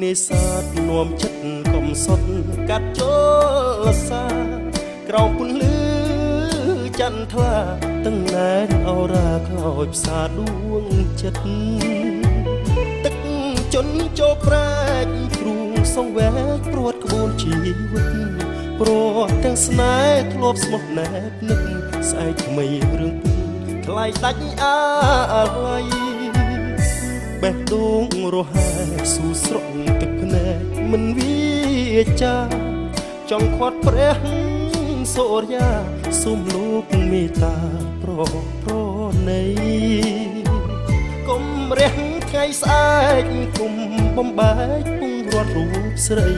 នេសាទនាំចិត្តកំសត់កាត់ចូលសាក្រោមពន្លឺចន្ទថ្លាទាំងណែនអរាខ្លោចផ្សាដួងចិត្តទឹកជន់ចូលប្រែកព្រួងសង្វែកព្រួតក្បួនជីវិតព្រោះទាំងស្នេហ៍ធ្លាប់ស្មោះណែបនឹកស្អែកថ្មីរឿងពុនថ្លៃដាច់អាឡ័យបេះដូងរហែស៊ូស្រក់ទឹកភ្នែកមិនវាចាចង់ខាត់ព្រះសូរយាសូមលោកមេត្តាប្រណីកុំរះថ្ងៃស្អែកគុំបំបែកពងរត់រូបស្រី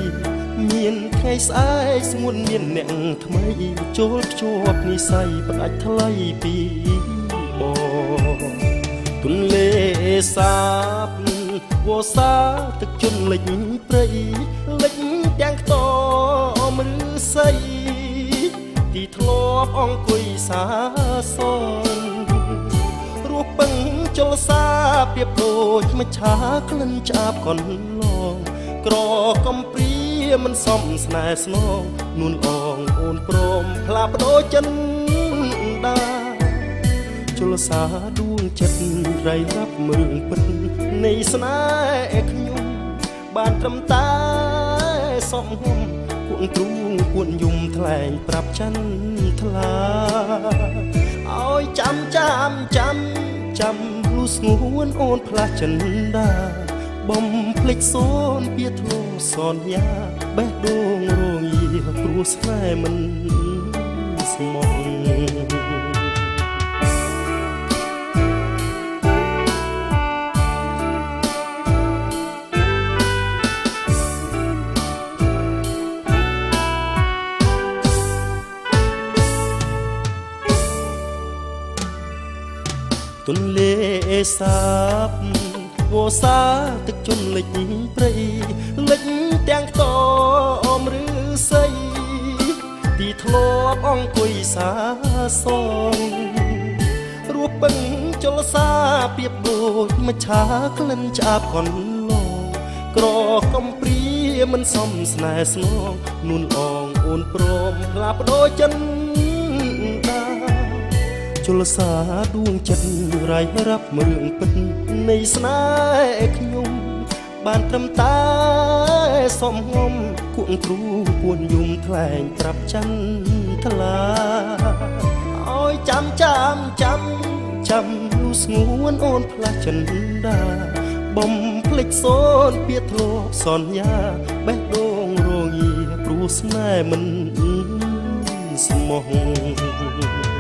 មានថ្ងៃស្អែកស្ងួនមានអ្នកថ្មីចូលភ្ជាប់និស័យផ្ដាច់ថ្លៃពីបងទុនលេសាបវោសាទឹកជន់លិចព្រៃលិចទាំងខ្ទមឬស័យទីធ្លាប់អង្គុយសាសនរស់ពឹងចលសាប្រៀបដូចមច្ឆាក្លិនឆ្អាបកន្លងក្រកំព្រាមិនសមស្នេហ៍ស្នងនួនអងអូនព្រមផ្លាបដោចិនដាជលសាដួងចិត្តរៃរាប់មរឿងពិតនៃស្នេហ៍ខ្ញុំបានត្រឹមតែសំហុំពួនទ្រូងពួនយំថ្លែងប្រាប់ច័ន្ទថ្លាឲ្យចាំលុះស្ងួនអូនផ្លាស់ចិនដាបំភ្លេចសូនពីធ្លុសន្យាបេះដូងរងាព្រោះស្នេហ៍មិនស្មោះទុនលេសាបវោសាទឹកជន់លិចព្រៃលិចទាំងខ្ទមឬស័យទីធ្លាប់អង្គុយសាសងរស់ពឹងចលសាប្រៀបដូចមច្ឆាក្លិនឆ្អាបកន្លងក្រកំព្រាមិនសមស្នេហ៍ស្នងនួនអងអូនព្រមផ្លាបដោចិនដាជលសាដួងចិត្តរៃរាប់មរឿងពិតនៃស្នេហ៍ខ្ញុំបានត្រឹមតែសំងំគួងទ្រូងពួនយំថ្លែងប្រាប់ច័ន្ទថ្លាឲ្យចាំលុះស្ងួនអូនផ្លាស់ចិនដាបំភ្លេចសូនពីធ្លាប់សន្យាបេះដូងរងាព្រោះស្នេហ៍មិនស្មោះ